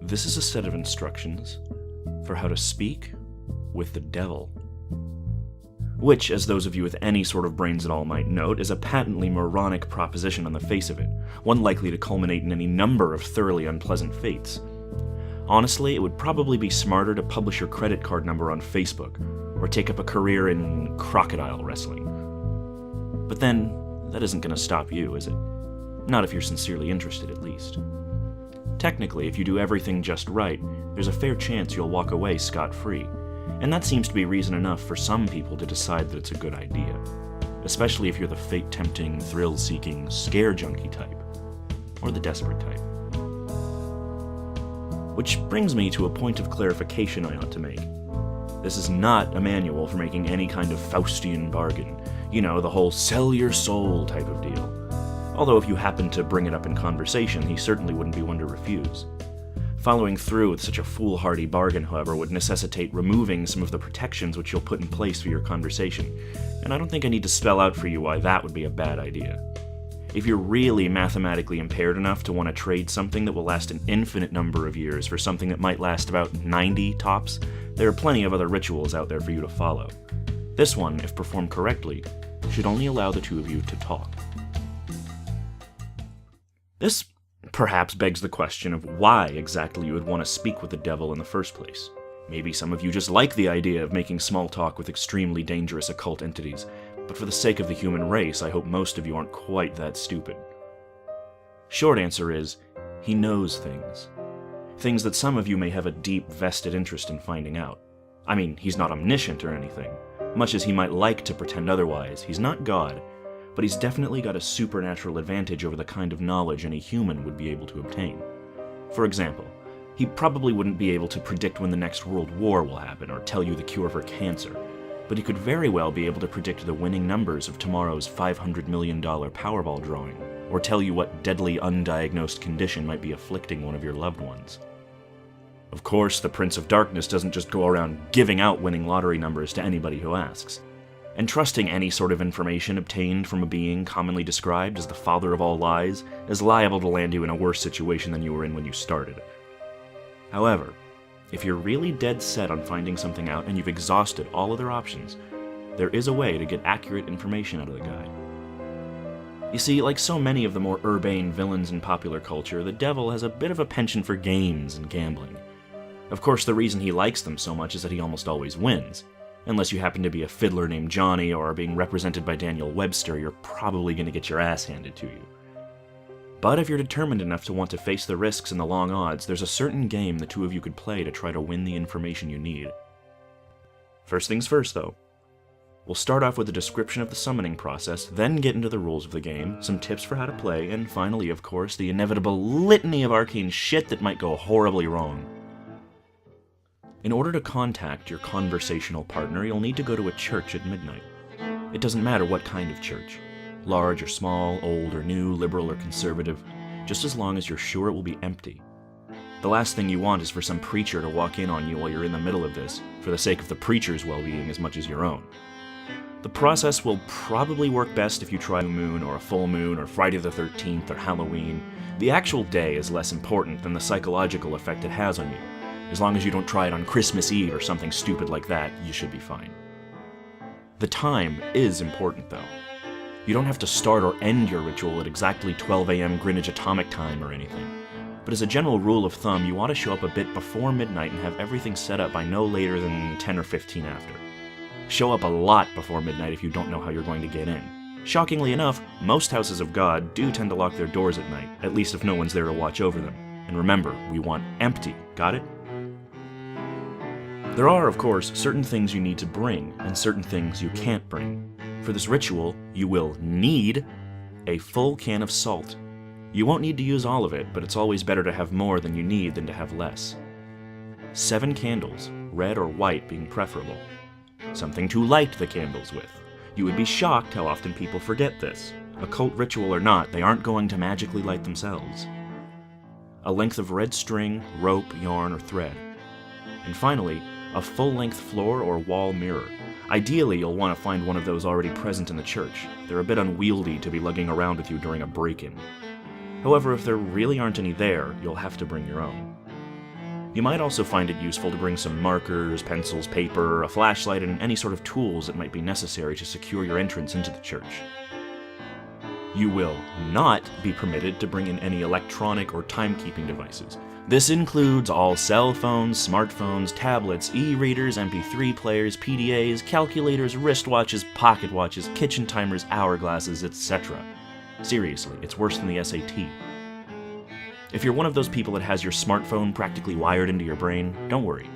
This is a set of instructions for how to speak with the devil. Which, as those of you with any sort of brains at all might note, is a patently moronic proposition on the face of it, one likely to culminate in any number of thoroughly unpleasant fates. Honestly, it would probably be smarter to publish your credit card number on Facebook, or take up a career in crocodile wrestling. But then, that isn't going to stop you, is it? Not if you're sincerely interested, at least. Technically, if you do everything just right, there's a fair chance you'll walk away scot-free, and that seems to be reason enough for some people to decide that it's a good idea, especially if you're the fate-tempting, thrill-seeking, scare junkie type, or the desperate type. Which brings me to a point of clarification I ought to make. This is not a manual for making any kind of Faustian bargain, you know, the whole sell your soul type of deal. Although if you happen to bring it up in conversation, he certainly wouldn't be one to refuse. Following through with such a foolhardy bargain, however, would necessitate removing some of the protections which you'll put in place for your conversation, and I don't think I need to spell out for you why that would be a bad idea. If you're really mathematically impaired enough to want to trade something that will last an infinite number of years for something that might last about 90 tops, there are plenty of other rituals out there for you to follow. This one, if performed correctly, should only allow the two of you to talk. This perhaps begs the question of why exactly you would want to speak with the devil in the first place. Maybe some of you just like the idea of making small talk with extremely dangerous occult entities, but for the sake of the human race, I hope most of you aren't quite that stupid. Short answer is, he knows things. Things that some of you may have a deep, vested interest in finding out. I mean, he's not omniscient or anything. Much as he might like to pretend otherwise, he's not God, but he's definitely got a supernatural advantage over the kind of knowledge any human would be able to obtain. For example, he probably wouldn't be able to predict when the next world war will happen or tell you the cure for cancer, but he could very well be able to predict the winning numbers of tomorrow's $500 million Powerball drawing, or tell you what deadly undiagnosed condition might be afflicting one of your loved ones. Of course, the Prince of Darkness doesn't just go around giving out winning lottery numbers to anybody who asks. And trusting any sort of information obtained from a being commonly described as the father of all lies is liable to land you in a worse situation than you were in when you started. However, if you're really dead set on finding something out and you've exhausted all other options, there is a way to get accurate information out of the guy. You see, like so many of the more urbane villains in popular culture, the devil has a bit of a penchant for games and gambling. Of course, the reason he likes them so much is that he almost always wins. Unless you happen to be a fiddler named Johnny or are being represented by Daniel Webster, you're probably going to get your ass handed to you. But if you're determined enough to want to face the risks and the long odds, there's a certain game the two of you could play to try to win the information you need. First things first, though. We'll start off with a description of the summoning process, then get into the rules of the game, some tips for how to play, and finally, of course, the inevitable litany of arcane shit that might go horribly wrong. In order to contact your conversational partner, you'll need to go to a church at midnight. It doesn't matter what kind of church. Large or small, old or new, liberal or conservative, just as long as you're sure it will be empty. The last thing you want is for some preacher to walk in on you while you're in the middle of this, for the sake of the preacher's well-being as much as your own. The process will probably work best if you try a moon or a full moon or Friday the 13th or Halloween. The actual day is less important than the psychological effect it has on you. As long as you don't try it on Christmas Eve or something stupid like that, you should be fine. The time is important, though. You don't have to start or end your ritual at exactly 12 a.m. Greenwich Atomic Time or anything. But as a general rule of thumb, you want to show up a bit before midnight and have everything set up by no later than 10 or 15 after. Show up a lot before midnight if you don't know how you're going to get in. Shockingly enough, most houses of God do tend to lock their doors at night, at least if no one's there to watch over them. And remember, we want empty, got it? There are, of course, certain things you need to bring, and certain things you can't bring. For this ritual, you will need a full can of salt. You won't need to use all of it, but it's always better to have more than you need than to have less. 7 candles, red or white being preferable. Something to light the candles with. You would be shocked how often people forget this. Occult ritual or not, they aren't going to magically light themselves. A length of red string, rope, yarn, or thread. And finally, a full-length floor or wall mirror. Ideally, you'll want to find one of those already present in the church. They're a bit unwieldy to be lugging around with you during a break-in. However, if there really aren't any there, you'll have to bring your own. You might also find it useful to bring some markers, pencils, paper, a flashlight, and any sort of tools that might be necessary to secure your entrance into the church. You will not be permitted to bring in any electronic or timekeeping devices. This includes all cell phones, smartphones, tablets, e-readers, MP3 players, PDAs, calculators, wristwatches, pocket watches, kitchen timers, hourglasses, etc. Seriously, it's worse than the SAT. If you're one of those people that has your smartphone practically wired into your brain, don't worry.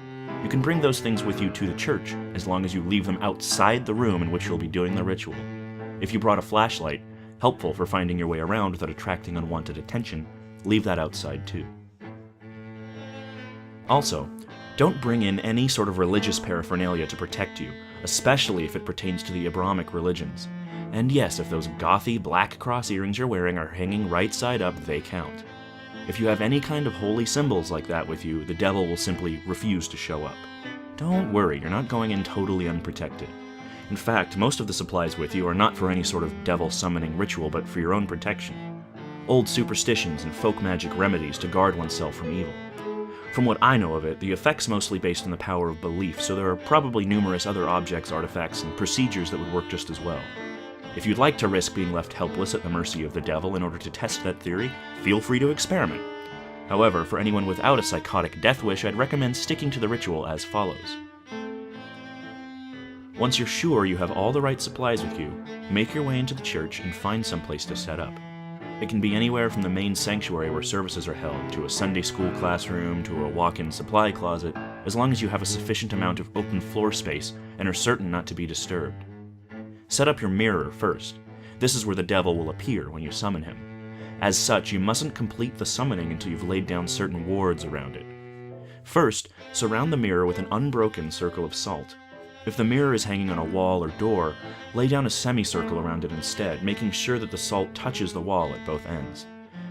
You can bring those things with you to the church, as long as you leave them outside the room in which you'll be doing the ritual. If you brought a flashlight, helpful for finding your way around without attracting unwanted attention, leave that outside too. Also, don't bring in any sort of religious paraphernalia to protect you, especially if it pertains to the Abrahamic religions. And yes, if those gothy black cross earrings you're wearing are hanging right side up, they count. If you have any kind of holy symbols like that with you, the devil will simply refuse to show up. Don't worry, you're not going in totally unprotected. In fact, most of the supplies with you are not for any sort of devil summoning ritual, but for your own protection. Old superstitions and folk magic remedies to guard oneself from evil. From what I know of it, the effect's mostly based on the power of belief, so there are probably numerous other objects, artifacts, and procedures that would work just as well. If you'd like to risk being left helpless at the mercy of the devil in order to test that theory, feel free to experiment. However, for anyone without a psychotic death wish, I'd recommend sticking to the ritual as follows. Once you're sure you have all the right supplies with you, make your way into the church and find some place to set up. It can be anywhere from the main sanctuary where services are held, to a Sunday school classroom, to a walk-in supply closet, as long as you have a sufficient amount of open floor space and are certain not to be disturbed. Set up your mirror first. This is where the devil will appear when you summon him. As such, you mustn't complete the summoning until you've laid down certain wards around it. First, surround the mirror with an unbroken circle of salt. If the mirror is hanging on a wall or door, lay down a semicircle around it instead, making sure that the salt touches the wall at both ends.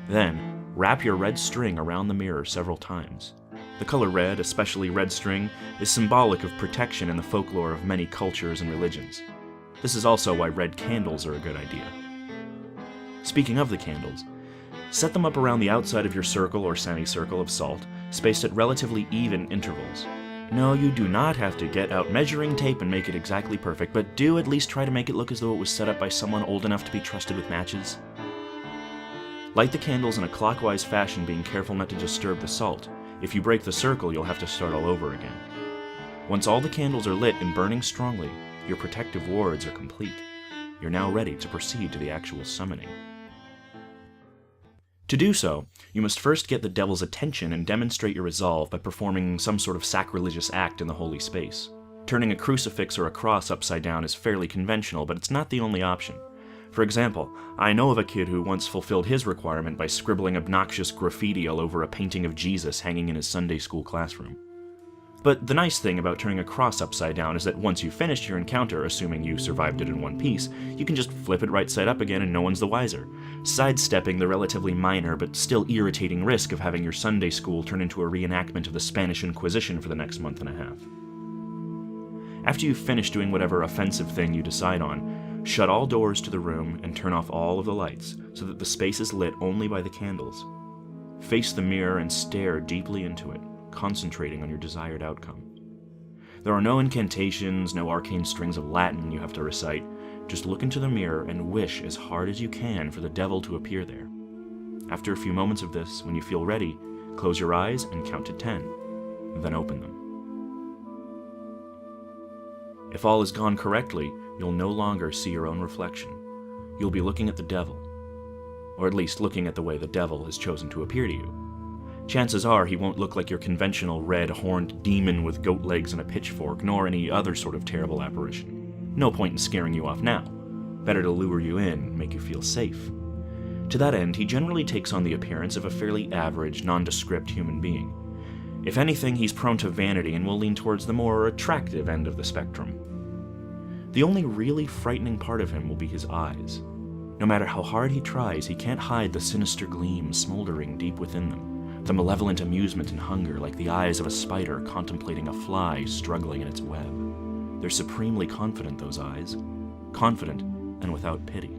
Then, wrap your red string around the mirror several times. The color red, especially red string, is symbolic of protection in the folklore of many cultures and religions. This is also why red candles are a good idea. Speaking of the candles, set them up around the outside of your circle or semicircle of salt, spaced at relatively even intervals. No, you do not have to get out measuring tape and make it exactly perfect, but do at least try to make it look as though it was set up by someone old enough to be trusted with matches. Light the candles in a clockwise fashion, being careful not to disturb the salt. If you break the circle, you'll have to start all over again. Once all the candles are lit and burning strongly, your protective wards are complete. You're now ready to proceed to the actual summoning. To do so, you must first get the devil's attention and demonstrate your resolve by performing some sort of sacrilegious act in the holy space. Turning a crucifix or a cross upside down is fairly conventional, but it's not the only option. For example, I know of a kid who once fulfilled his requirement by scribbling obnoxious graffiti all over a painting of Jesus hanging in his Sunday school classroom. But the nice thing about turning a cross upside down is that once you've finished your encounter, assuming you survived it in one piece, you can just flip it right side up again and no one's the wiser, sidestepping the relatively minor but still irritating risk of having your Sunday school turn into a reenactment of the Spanish Inquisition for the next month and a half. After you've finished doing whatever offensive thing you decide on, shut all doors to the room and turn off all of the lights so that the space is lit only by the candles. Face the mirror and stare deeply into it, concentrating on your desired outcome. There are no incantations, no arcane strings of Latin you have to recite. Just look into the mirror and wish as hard as you can for the devil to appear there. After a few moments of this, when you feel ready, close your eyes and count to 10, then open them. If all has gone correctly, you'll no longer see your own reflection. You'll be looking at the devil, or at least looking at the way the devil has chosen to appear to you. Chances are he won't look like your conventional red-horned demon with goat legs and a pitchfork, nor any other sort of terrible apparition. No point in scaring you off now. Better to lure you in and make you feel safe. To that end, he generally takes on the appearance of a fairly average, nondescript human being. If anything, he's prone to vanity and will lean towards the more attractive end of the spectrum. The only really frightening part of him will be his eyes. No matter how hard he tries, he can't hide the sinister gleam smoldering deep within them. The malevolent amusement and hunger, like the eyes of a spider contemplating a fly struggling in its web. They're supremely confident, those eyes. Confident and without pity.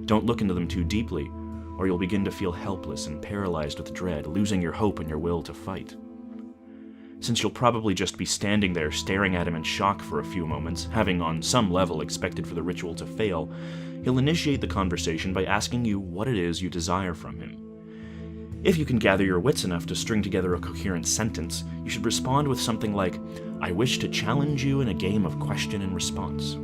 Don't look into them too deeply, or you'll begin to feel helpless and paralyzed with dread, losing your hope and your will to fight. Since you'll probably just be standing there staring at him in shock for a few moments, having on some level expected for the ritual to fail, he'll initiate the conversation by asking you what it is you desire from him. If you can gather your wits enough to string together a coherent sentence, you should respond with something like, "I wish to challenge you in a game of question and response."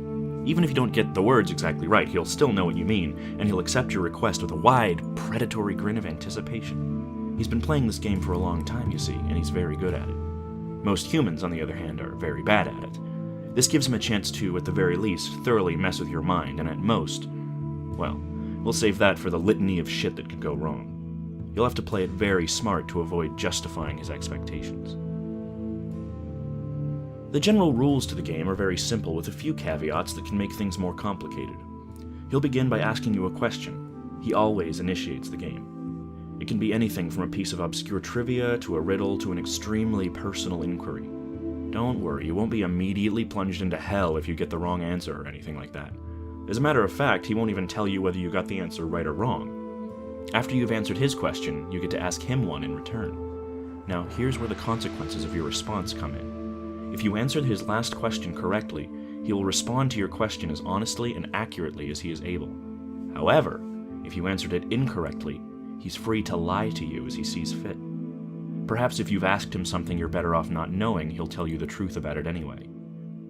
Even if you don't get the words exactly right, he'll still know what you mean, and he'll accept your request with a wide, predatory grin of anticipation. He's been playing this game for a long time, you see, and he's very good at it. Most humans, on the other hand, are very bad at it. This gives him a chance to, at the very least, thoroughly mess with your mind, and at most, well, we'll save that for the litany of shit that could go wrong. You'll have to play it very smart to avoid justifying his expectations. The general rules to the game are very simple, with a few caveats that can make things more complicated. He'll begin by asking you a question. He always initiates the game. It can be anything from a piece of obscure trivia to a riddle to an extremely personal inquiry. Don't worry, you won't be immediately plunged into hell if you get the wrong answer or anything like that. As a matter of fact, he won't even tell you whether you got the answer right or wrong. After you've answered his question, you get to ask him one in return. Now, here's where the consequences of your response come in. If you answer his last question correctly, he will respond to your question as honestly and accurately as he is able. However, if you answered it incorrectly, he's free to lie to you as he sees fit. Perhaps if you've asked him something you're better off not knowing, he'll tell you the truth about it anyway.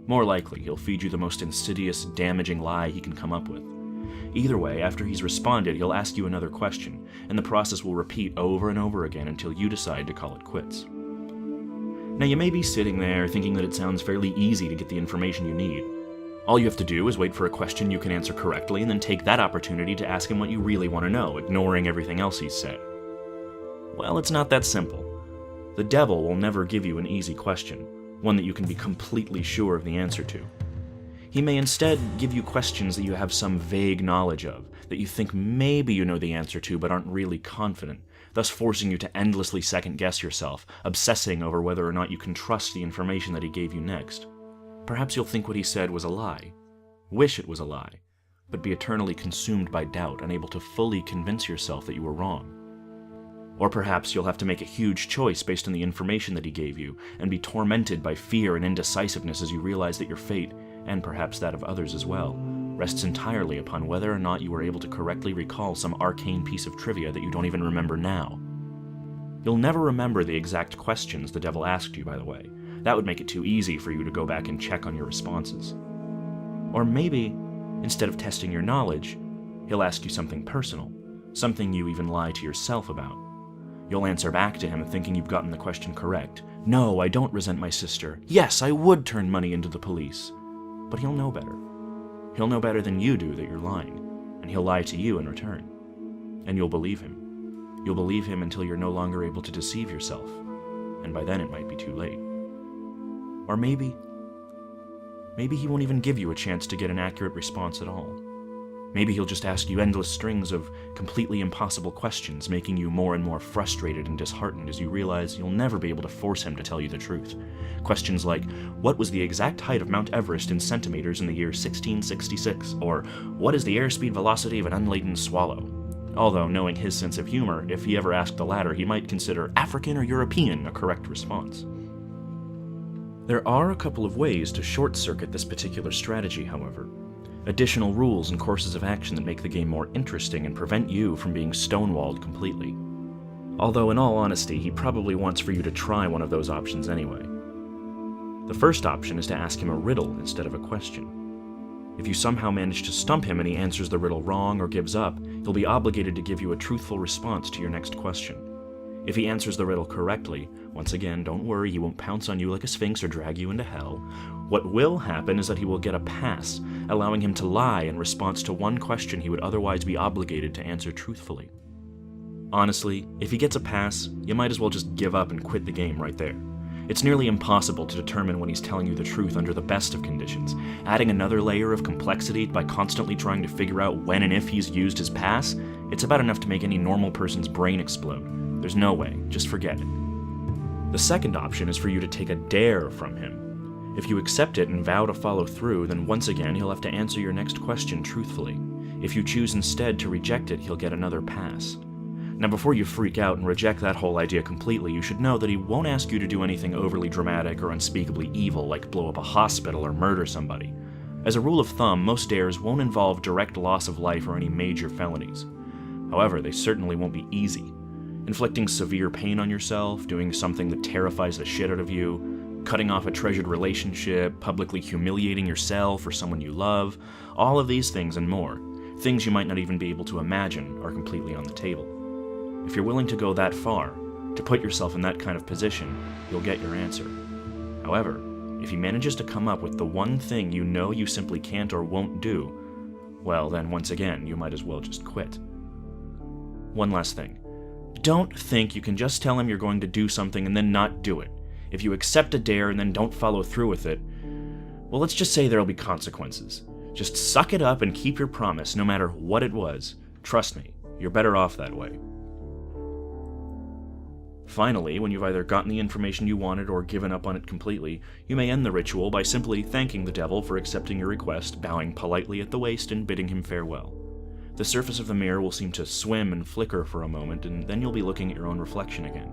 More likely, he'll feed you the most insidious, damaging lie he can come up with. Either way, after he's responded, he'll ask you another question, and the process will repeat over and over again until you decide to call it quits. Now, you may be sitting there thinking that it sounds fairly easy to get the information you need. All you have to do is wait for a question you can answer correctly, and then take that opportunity to ask him what you really want to know, ignoring everything else he's said. Well, it's not that simple. The devil will never give you an easy question, one that you can be completely sure of the answer to. He may instead give you questions that you have some vague knowledge of, that you think maybe you know the answer to but aren't really confident, thus forcing you to endlessly second-guess yourself, obsessing over whether or not you can trust the information that he gave you next. Perhaps you'll think what he said was a lie, wish it was a lie, but be eternally consumed by doubt, unable to fully convince yourself that you were wrong. Or perhaps you'll have to make a huge choice based on the information that he gave you, and be tormented by fear and indecisiveness as you realize that your fate, and perhaps that of others as well, rests entirely upon whether or not you were able to correctly recall some arcane piece of trivia that you don't even remember now. You'll never remember the exact questions the devil asked you, by the way. That would make it too easy for you to go back and check on your responses. Or maybe, instead of testing your knowledge, he'll ask you something personal, something you even lie to yourself about. You'll answer back to him thinking you've gotten the question correct. No, I don't resent my sister. Yes, I would turn money into the police. But he'll know better. He'll know better than you do that you're lying, and he'll lie to you in return. And you'll believe him. You'll believe him until you're no longer able to deceive yourself, and by then it might be too late. Or maybe he won't even give you a chance to get an accurate response at all. Maybe he'll just ask you endless strings of completely impossible questions, making you more and more frustrated and disheartened as you realize you'll never be able to force him to tell you the truth. Questions like, what was the exact height of Mount Everest in centimeters in the year 1666? Or, what is the airspeed velocity of an unladen swallow? Although, knowing his sense of humor, if he ever asked the latter, he might consider African or European a correct response. There are a couple of ways to short-circuit this particular strategy, however. Additional rules and courses of action that make the game more interesting and prevent you from being stonewalled completely. Although, in all honesty, he probably wants for you to try one of those options anyway. The first option is to ask him a riddle instead of a question. If you somehow manage to stump him and he answers the riddle wrong or gives up, he'll be obligated to give you a truthful response to your next question. If he answers the riddle correctly, once again, don't worry, he won't pounce on you like a sphinx or drag you into hell. What will happen is that he will get a pass, allowing him to lie in response to one question he would otherwise be obligated to answer truthfully. Honestly, if he gets a pass, you might as well just give up and quit the game right there. It's nearly impossible to determine when he's telling you the truth under the best of conditions. Adding another layer of complexity by constantly trying to figure out when and if he's used his pass, it's about enough to make any normal person's brain explode. There's no way, just forget it. The second option is for you to take a dare from him. If you accept it and vow to follow through, then once again he'll have to answer your next question truthfully. If you choose instead to reject it, he'll get another pass. Now, before you freak out and reject that whole idea completely, you should know that he won't ask you to do anything overly dramatic or unspeakably evil, like blow up a hospital or murder somebody. As a rule of thumb, most dares won't involve direct loss of life or any major felonies. However, they certainly won't be easy. Inflicting severe pain on yourself, doing something that terrifies the shit out of you, cutting off a treasured relationship, publicly humiliating yourself or someone you love, all of these things and more, things you might not even be able to imagine, are completely on the table. If you're willing to go that far, to put yourself in that kind of position, you'll get your answer. However, if he manages to come up with the one thing you know you simply can't or won't do, well then once again, you might as well just quit. One last thing. Don't think you can just tell him you're going to do something and then not do it. If you accept a dare and then don't follow through with it, well, let's just say there'll be consequences. Just suck it up and keep your promise, no matter what it was. Trust me, you're better off that way. Finally, when you've either gotten the information you wanted or given up on it completely, you may end the ritual by simply thanking the devil for accepting your request, bowing politely at the waist, and bidding him farewell. The surface of the mirror will seem to swim and flicker for a moment, and then you'll be looking at your own reflection again.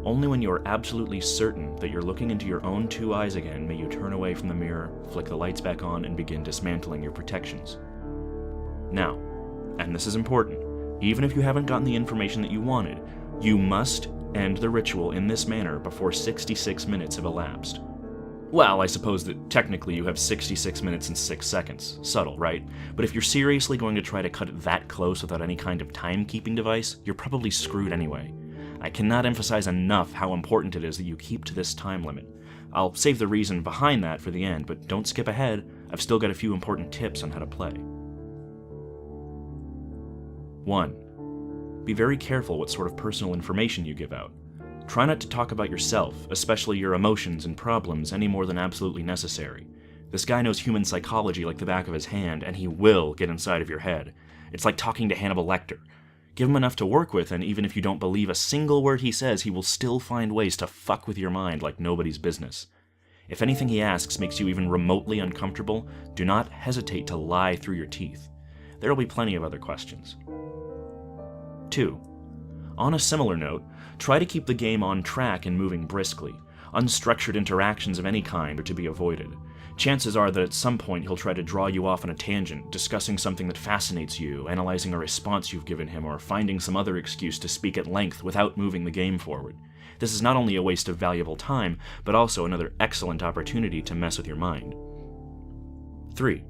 Only when you're absolutely certain that you're looking into your own two eyes again may you turn away from the mirror, flick the lights back on, and begin dismantling your protections. Now, and this is important, even if you haven't gotten the information that you wanted, you must end the ritual in this manner before 66 minutes have elapsed. Well, I suppose that technically you have 66 minutes and 6 seconds. Subtle, right? But if you're seriously going to try to cut it that close without any kind of timekeeping device, you're probably screwed anyway. I cannot emphasize enough how important it is that you keep to this time limit. I'll save the reason behind that for the end, but don't skip ahead. I've still got a few important tips on how to play. 1. Be very careful what sort of personal information you give out. Try not to talk about yourself, especially your emotions and problems, any more than absolutely necessary. This guy knows human psychology like the back of his hand, and he will get inside of your head. It's like talking to Hannibal Lecter. Give him enough to work with, and even if you don't believe a single word he says, he will still find ways to fuck with your mind like nobody's business. If anything he asks makes you even remotely uncomfortable, do not hesitate to lie through your teeth. There will be plenty of other questions. 2. On a similar note, try to keep the game on track and moving briskly. Unstructured interactions of any kind are to be avoided. Chances are that at some point he'll try to draw you off on a tangent, discussing something that fascinates you, analyzing a response you've given him, or finding some other excuse to speak at length without moving the game forward. This is not only a waste of valuable time, but also another excellent opportunity to mess with your mind. 3.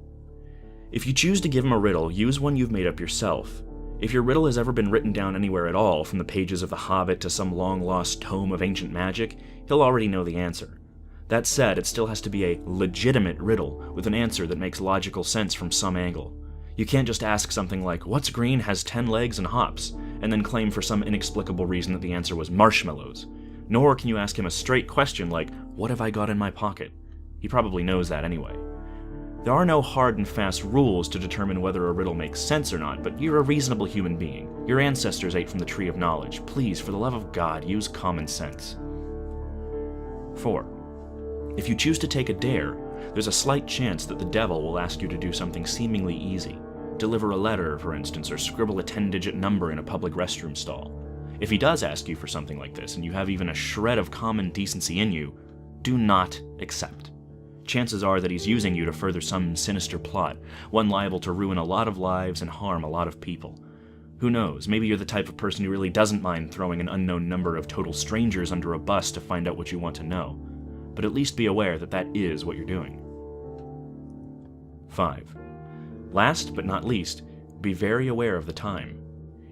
If you choose to give him a riddle, use one you've made up yourself. If your riddle has ever been written down anywhere at all, from the pages of The Hobbit to some long-lost tome of ancient magic, he'll already know the answer. That said, it still has to be a legitimate riddle, with an answer that makes logical sense from some angle. You can't just ask something like, "What's green, has 10 legs and hops?" and then claim for some inexplicable reason that the answer was marshmallows. Nor can you ask him a straight question like, "What have I got in my pocket?" He probably knows that anyway. There are no hard and fast rules to determine whether a riddle makes sense or not, but you're a reasonable human being. Your ancestors ate from the tree of knowledge. Please, for the love of God, use common sense. 4. If you choose to take a dare, there's a slight chance that the devil will ask you to do something seemingly easy. Deliver a letter, for instance, or scribble a 10-digit number in a public restroom stall. If he does ask you for something like this, and you have even a shred of common decency in you, do not accept. Chances are that he's using you to further some sinister plot, one liable to ruin a lot of lives and harm a lot of people. Who knows, maybe you're the type of person who really doesn't mind throwing an unknown number of total strangers under a bus to find out what you want to know. But at least be aware that that is what you're doing. 5. Last but not least, be very aware of the time.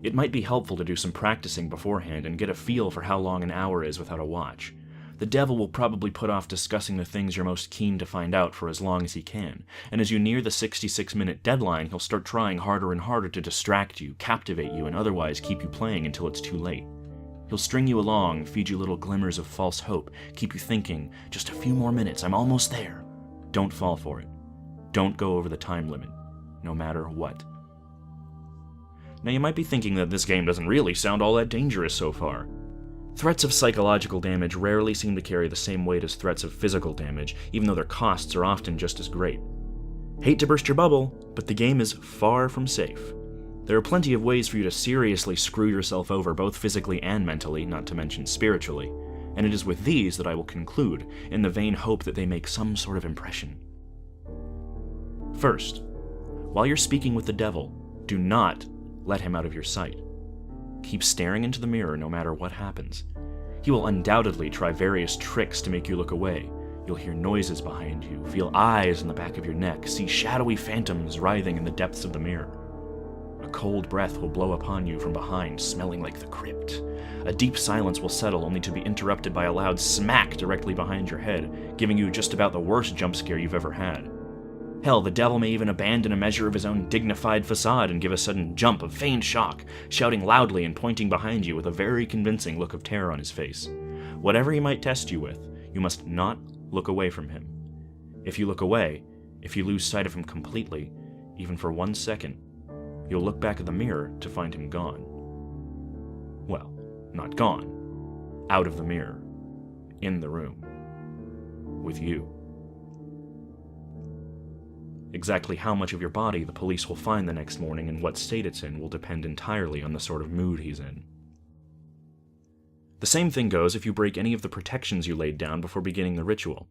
It might be helpful to do some practicing beforehand and get a feel for how long an hour is without a watch. The devil will probably put off discussing the things you're most keen to find out for as long as he can, and as you near the 66-minute deadline, he'll start trying harder and harder to distract you, captivate you, and otherwise keep you playing until it's too late. He'll string you along, feed you little glimmers of false hope, keep you thinking, "Just a few more minutes, I'm almost there." Don't fall for it. Don't go over the time limit, no matter what. Now you might be thinking that this game doesn't really sound all that dangerous so far. Threats of psychological damage rarely seem to carry the same weight as threats of physical damage, even though their costs are often just as great. Hate to burst your bubble, but the game is far from safe. There are plenty of ways for you to seriously screw yourself over, both physically and mentally, not to mention spiritually, and it is with these that I will conclude, in the vain hope that they make some sort of impression. First, while you're speaking with the devil, do not let him out of your sight. Keep staring into the mirror no matter what happens. He will undoubtedly try various tricks to make you look away. You'll hear noises behind you, feel eyes in the back of your neck, see shadowy phantoms writhing in the depths of the mirror. A cold breath will blow upon you from behind, smelling like the crypt. A deep silence will settle, only to be interrupted by a loud smack directly behind your head, giving you just about the worst jump scare you've ever had. Hell, the devil may even abandon a measure of his own dignified facade and give a sudden jump of feigned shock, shouting loudly and pointing behind you with a very convincing look of terror on his face. Whatever he might test you with, you must not look away from him. If you look away, if you lose sight of him completely, even for 1 second, you'll look back at the mirror to find him gone. Well, not gone. Out of the mirror. In the room. With you. Exactly how much of your body the police will find the next morning and what state it's in will depend entirely on the sort of mood he's in. The same thing goes if you break any of the protections you laid down before beginning the ritual.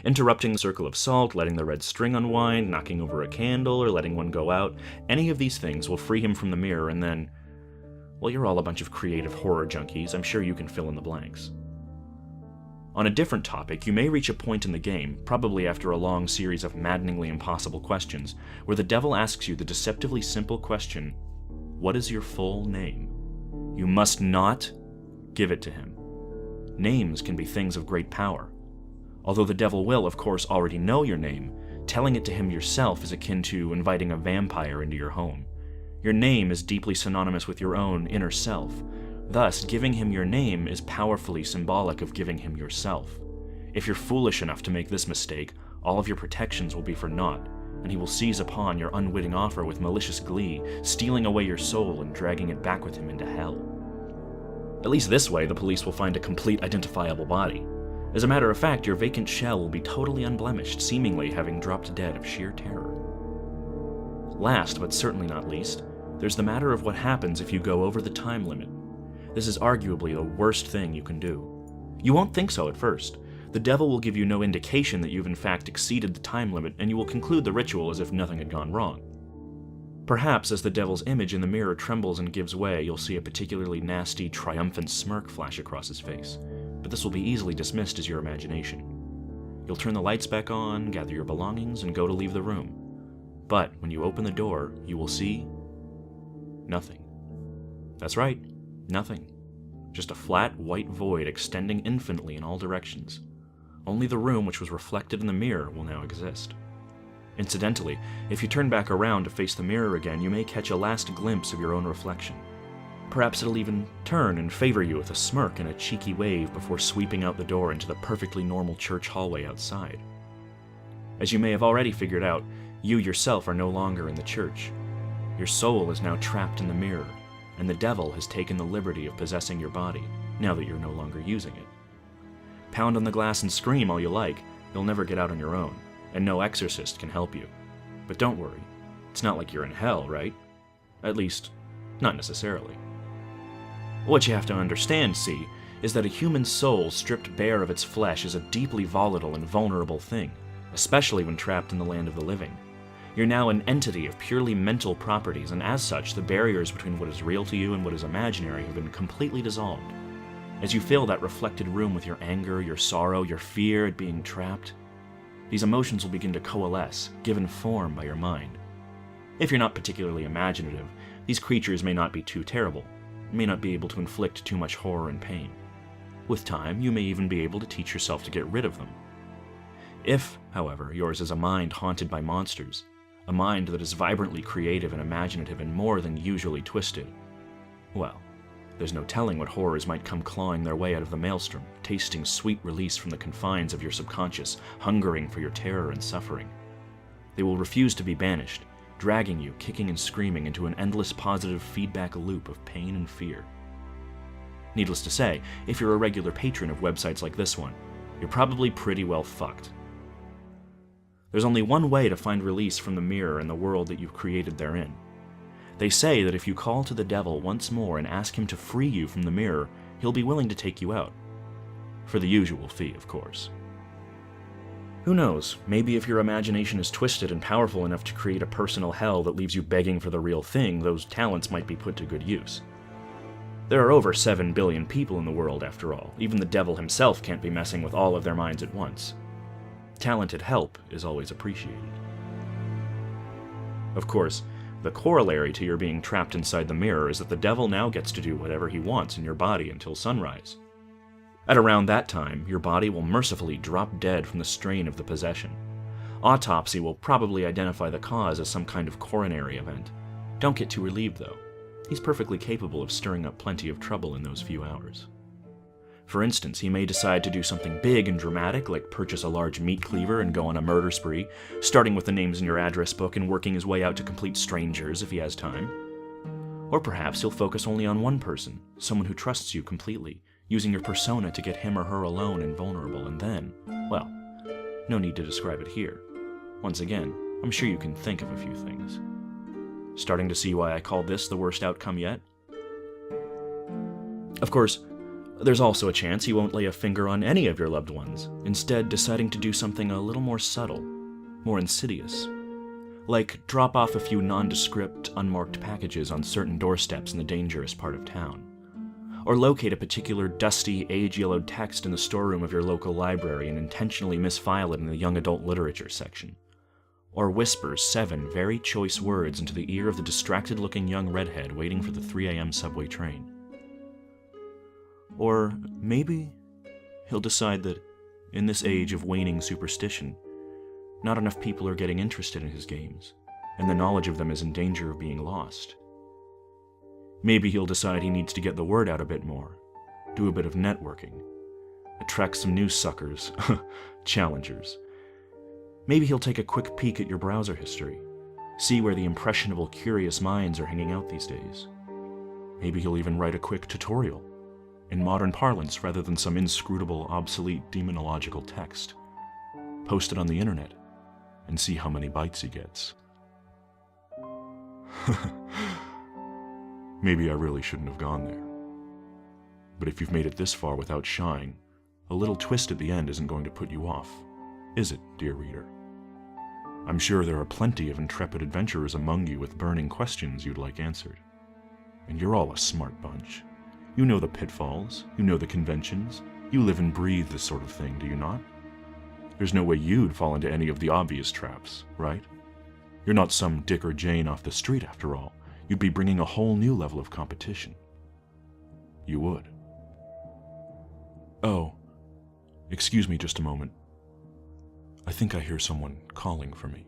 Interrupting the circle of salt, letting the red string unwind, knocking over a candle, or letting one go out, any of these things will free him from the mirror and then, well, you're all a bunch of creative horror junkies, I'm sure you can fill in the blanks. On a different topic, you may reach a point in the game, probably after a long series of maddeningly impossible questions, where the devil asks you the deceptively simple question, what is your full name? You must not give it to him. Names can be things of great power. Although the devil will, of course, already know your name, telling it to him yourself is akin to inviting a vampire into your home. Your name is deeply synonymous with your own inner self. Thus, giving him your name is powerfully symbolic of giving him yourself. If you're foolish enough to make this mistake, all of your protections will be for naught, and he will seize upon your unwitting offer with malicious glee, stealing away your soul and dragging it back with him into hell. At least this way, the police will find a complete identifiable body. As a matter of fact, your vacant shell will be totally unblemished, seemingly having dropped dead of sheer terror. Last, but certainly not least, there's the matter of what happens if you go over the time limit. This is arguably the worst thing you can do. You won't think so at first. The devil will give you no indication that you've in fact exceeded the time limit, and you will conclude the ritual as if nothing had gone wrong. Perhaps as the devil's image in the mirror trembles and gives way, you'll see a particularly nasty, triumphant smirk flash across his face, but this will be easily dismissed as your imagination. You'll turn the lights back on, gather your belongings, and go to leave the room. But when you open the door, you will see nothing. That's right. Nothing. Just a flat, white void extending infinitely in all directions. Only the room which was reflected in the mirror will now exist. Incidentally, if you turn back around to face the mirror again, you may catch a last glimpse of your own reflection. Perhaps it'll even turn and favor you with a smirk and a cheeky wave before sweeping out the door into the perfectly normal church hallway outside. As you may have already figured out, you yourself are no longer in the church. Your soul is now trapped in the mirror, and the devil has taken the liberty of possessing your body, now that you're no longer using it. Pound on the glass and scream all you like, you'll never get out on your own, and no exorcist can help you. But don't worry, it's not like you're in hell, right? At least, not necessarily. What you have to understand, see, is that a human soul stripped bare of its flesh is a deeply volatile and vulnerable thing, especially when trapped in the land of the living. You're now an entity of purely mental properties, and as such, the barriers between what is real to you and what is imaginary have been completely dissolved. As you fill that reflected room with your anger, your sorrow, your fear at being trapped, these emotions will begin to coalesce, given form by your mind. If you're not particularly imaginative, these creatures may not be too terrible, may not be able to inflict too much horror and pain. With time, you may even be able to teach yourself to get rid of them. If, however, yours is a mind haunted by monsters, a mind that is vibrantly creative and imaginative and more than usually twisted, well, there's no telling what horrors might come clawing their way out of the maelstrom, tasting sweet release from the confines of your subconscious, hungering for your terror and suffering. They will refuse to be banished, dragging you, kicking and screaming, into an endless positive feedback loop of pain and fear. Needless to say, if you're a regular patron of websites like this one, you're probably pretty well fucked. There's only one way to find release from the mirror and the world that you've created therein. They say that if you call to the devil once more and ask him to free you from the mirror, he'll be willing to take you out. For the usual fee, of course. Who knows, maybe if your imagination is twisted and powerful enough to create a personal hell that leaves you begging for the real thing, those talents might be put to good use. There are over 7 billion people in the world, after all. Even the devil himself can't be messing with all of their minds at once. Talented help is always appreciated. Of course, the corollary to your being trapped inside the mirror is that the devil now gets to do whatever he wants in your body until sunrise. At around that time, your body will mercifully drop dead from the strain of the possession. Autopsy will probably identify the cause as some kind of coronary event. Don't get too relieved, though. He's perfectly capable of stirring up plenty of trouble in those few hours. For instance, he may decide to do something big and dramatic, like purchase a large meat cleaver and go on a murder spree, starting with the names in your address book and working his way out to complete strangers if he has time. Or perhaps he'll focus only on one person, someone who trusts you completely, using your persona to get him or her alone and vulnerable, and then, well, no need to describe it here. Once again, I'm sure you can think of a few things. Starting to see why I call this the worst outcome yet? Of course, there's also a chance he won't lay a finger on any of your loved ones, instead deciding to do something a little more subtle, more insidious. Like drop off a few nondescript, unmarked packages on certain doorsteps in the dangerous part of town. Or locate a particular dusty, age-yellowed text in the storeroom of your local library and intentionally misfile it in the young adult literature section. Or whisper 7 very choice words into the ear of the distracted-looking young redhead waiting for the 3 a.m. subway train. Or maybe he'll decide that, in this age of waning superstition, not enough people are getting interested in his games, and the knowledge of them is in danger of being lost. Maybe he'll decide he needs to get the word out a bit more, do a bit of networking, attract some new suckers, challengers. Maybe he'll take a quick peek at your browser history, see where the impressionable, curious minds are hanging out these days. Maybe he'll even write a quick tutorial, in modern parlance rather than some inscrutable, obsolete, demonological text. Post it on the internet, and see how many bites he gets. Maybe I really shouldn't have gone there. But if you've made it this far without shying, a little twist at the end isn't going to put you off, is it, dear reader? I'm sure there are plenty of intrepid adventurers among you with burning questions you'd like answered. And you're all a smart bunch. You know the pitfalls, you know the conventions, you live and breathe this sort of thing, do you not? There's no way you'd fall into any of the obvious traps, right? You're not some Dick or Jane off the street, after all. You'd be bringing a whole new level of competition. You would. Oh, excuse me just a moment. I think I hear someone calling for me.